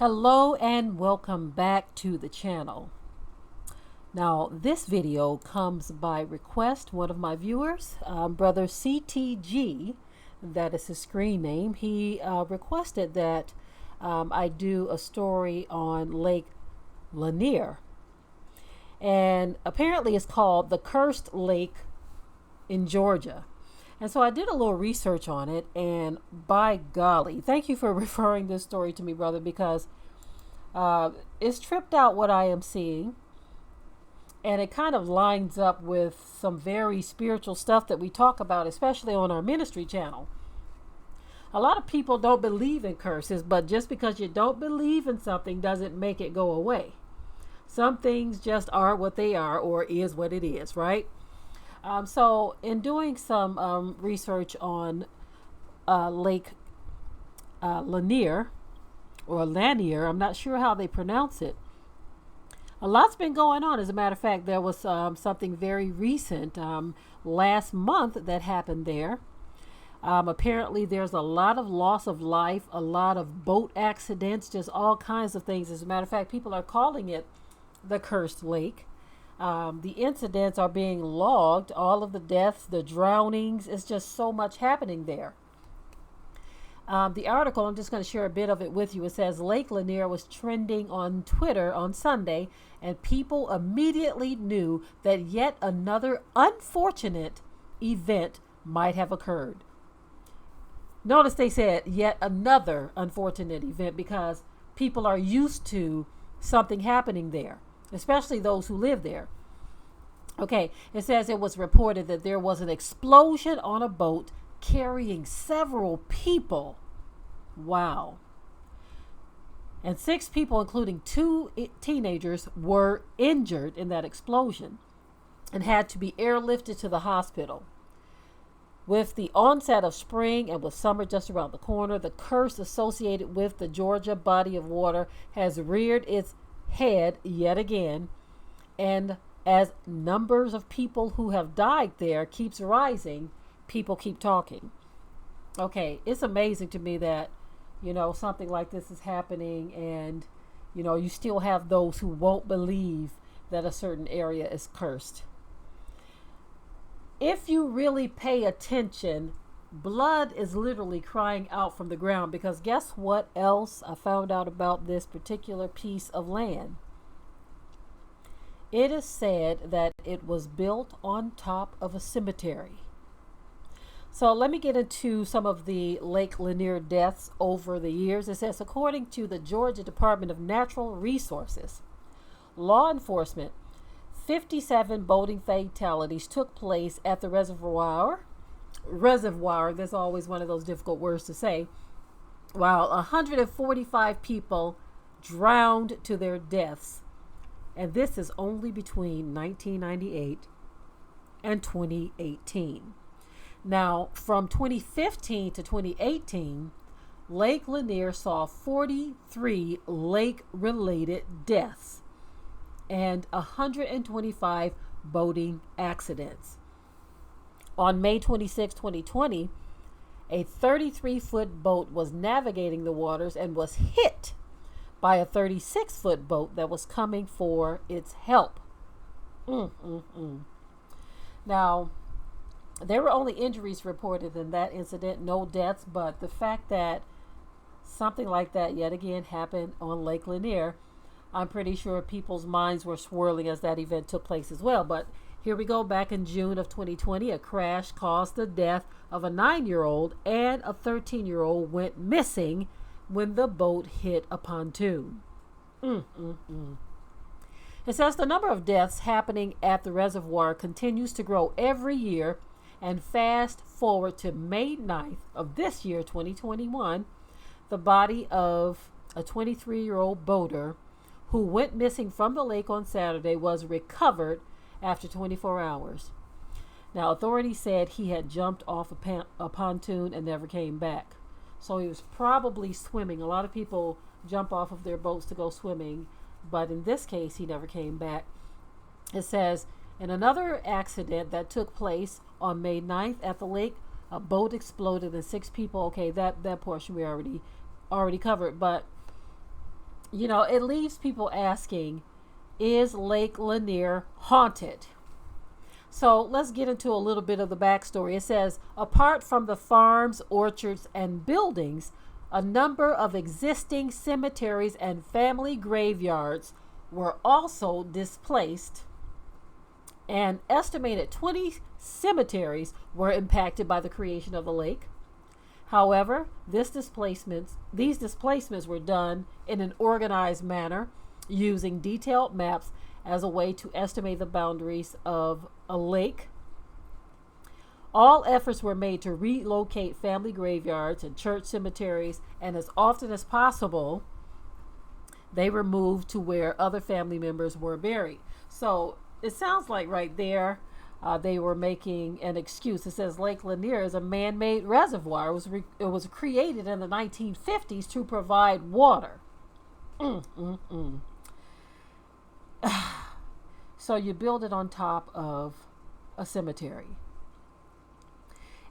Hello and welcome back to the channel. Now this video comes by request. One of my viewers, brother CTG, that is his screen name, he requested that I do a story on Lake Lanier, and apparently it's called the Cursed Lake in Georgia. And so I did a little research on it, and by golly, thank you for referring this story to me, brother, because it's tripped out what I am seeing, and it kind of lines up with some very spiritual stuff that we talk about, especially on our ministry channel. A lot of people don't believe in curses, but just because you don't believe in something doesn't make it go away. Some things just are what they are, or is what it is, right? So in doing some research on Lake Lanier, or Lanier, I'm not sure how they pronounce it. A lot's been going on. As a matter of fact, there was something very recent last month that happened there. Apparently there's a lot of loss of life, a lot of boat accidents, just all kinds of things. As a matter of fact, people are calling it the Cursed Lake. The incidents are being logged, all of the deaths, the drownings. It's just so much happening there. The article, I'm just going to share a bit of it with you. It says Lake Lanier was trending on Twitter on Sunday, and people immediately knew that yet another unfortunate event might have occurred. Notice they said yet another unfortunate event, because people are used to something happening there, especially those who live there. Okay, it says it was reported that there was an explosion on a boat carrying several people. Wow. And 6 people, including 2 teenagers, were injured in that explosion and had to be airlifted to the hospital. With the onset of spring and with summer just around the corner, the curse associated with the Georgia body of water has reared its head yet again, and as numbers of people who have died there keeps rising, people keep talking. Okay, it's amazing to me that, something like this is happening, and, you still have those who won't believe that a certain area is cursed. If you really pay attention, blood is literally crying out from the ground, because guess what else I found out about this particular piece of land? It is said that it was built on top of a cemetery. So let me get into some of the Lake Lanier deaths over the years. It says, according to the Georgia Department of Natural Resources, law enforcement, 57 boating fatalities took place at the reservoir. That's always one of those difficult words to say. While 145 people drowned to their deaths. And this is only between 1998 and 2018. Now, from 2015 to 2018, Lake Lanier saw 43 lake-related deaths and 125 boating accidents. On May 26, 2020, a 33-foot boat was navigating the waters and was hit by a 36-foot boat that was coming for its help. Now, there were only injuries reported in that incident, no deaths, but the fact that something like that yet again happened on Lake Lanier, I'm pretty sure people's minds were swirling as that event took place as well. But here we go. Back in June of 2020, a crash caused the death of a 9-year-old, and a 13-year-old went missing when the boat hit a pontoon. It says the number of deaths happening at the reservoir continues to grow every year, and fast forward to May 9th of this year, 2021, the body of a 23-year-old boater who went missing from the lake on Saturday was recovered after 24 hours. Now, authorities said he had jumped off a pontoon and never came back. So he was probably swimming. A lot of people jump off of their boats to go swimming, but in this case, he never came back. It says, in another accident that took place on May 9th at the lake, a boat exploded and 6 people, okay, that portion we already covered, but it leaves people asking, is Lake Lanier haunted? So let's get into a little bit of the backstory. It says, apart from the farms, orchards, and buildings, a number of existing cemeteries and family graveyards were also displaced. An estimated 20 cemeteries were impacted by the creation of the lake. However, these displacements were done in an organized manner using detailed maps as a way to estimate the boundaries of a lake. All efforts were made to relocate family graveyards and church cemeteries, and as often as possible, they were moved to where other family members were buried. So it sounds like right there, they were making an excuse. It says Lake Lanier is a man-made reservoir. It was created in the 1950s to provide water. So you build it on top of a cemetery.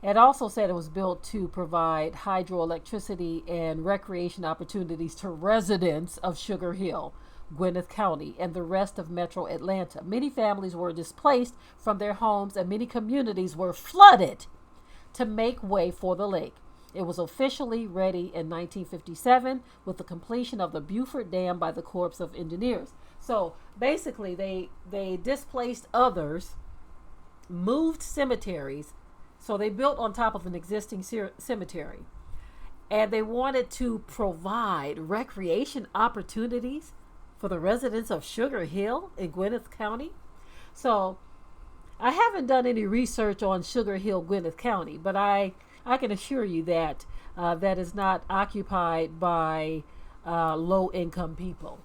It also said it was built to provide hydroelectricity and recreation opportunities to residents of Sugar Hill, Gwinnett County, and the rest of metro Atlanta. Many families were displaced from their homes and many communities were flooded to make way for the lake. It was officially ready in 1957 with the completion of the Beaufort Dam by the Corps of Engineers. So basically they displaced others, moved cemeteries. So they built on top of an existing cemetery, and they wanted to provide recreation opportunities for the residents of Sugar Hill in Gwinnett County. So I haven't done any research on Sugar Hill, Gwinnett County, but I can assure you that that is not occupied by low-income people.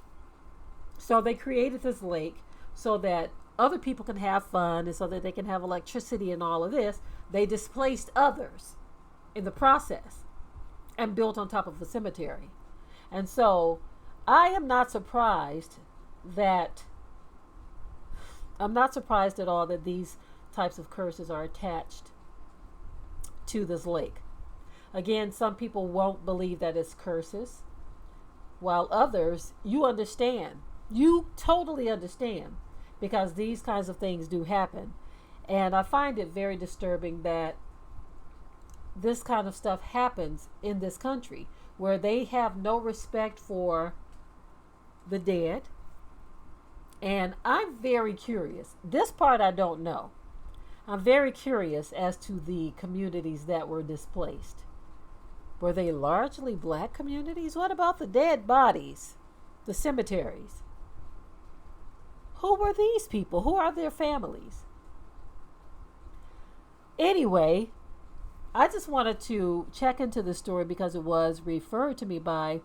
So they created this lake so that other people can have fun and so that they can have electricity and all of this. They displaced others in the process and built on top of the cemetery. And so I am not surprised at all that these types of curses are attached to this lake. Again, some people won't believe that it's curses, while others, you understand. You totally understand, because these kinds of things do happen. And I find it very disturbing that this kind of stuff happens in this country, where they have no respect for the dead. And I'm very curious. This part I don't know. I'm very curious as to the communities that were displaced. Were they largely black communities? What about the dead bodies? The cemeteries? Who were these people? Who are their families? Anyway, I just wanted to check into the story because it was referred to me by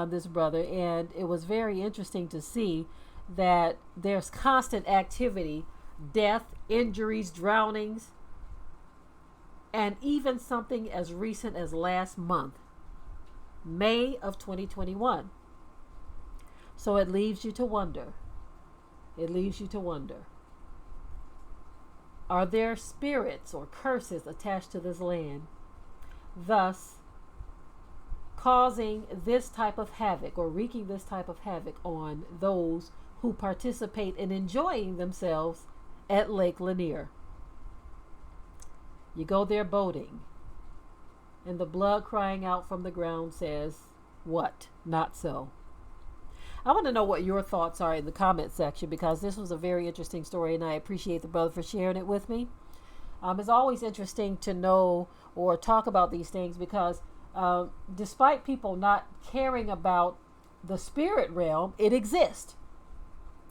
this brother, and it was very interesting to see that there's constant activity, death, injuries, drownings, and even something as recent as last month, May of 2021. So it leaves you to wonder. Are there spirits or curses attached to this land, thus causing this type of havoc or wreaking this type of havoc on those who participate in enjoying themselves at Lake Lanier? You go there boating, and the blood crying out from the ground says, what? Not so. I want to know what your thoughts are in the comment section, because this was a very interesting story, and I appreciate the brother for sharing it with me. It's always interesting to know or talk about these things, because despite people not caring about the spirit realm, it exists.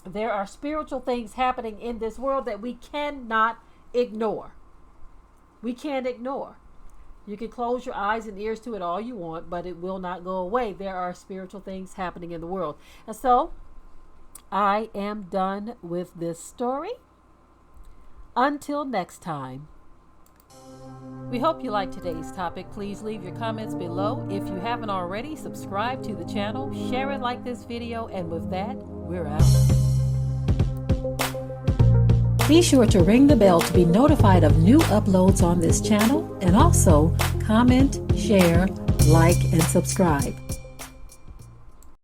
There are spiritual things happening in this world that we cannot ignore. We can't ignore. You can close your eyes and ears to it all you want, but it will not go away. There are spiritual things happening in the world. And so, I am done with this story. Until next time. We hope you liked today's topic. Please leave your comments below. If you haven't already, subscribe to the channel, share it like this video, and with that, we're out. Be sure to ring the bell to be notified of new uploads on this channel, and also comment, share, like, and subscribe.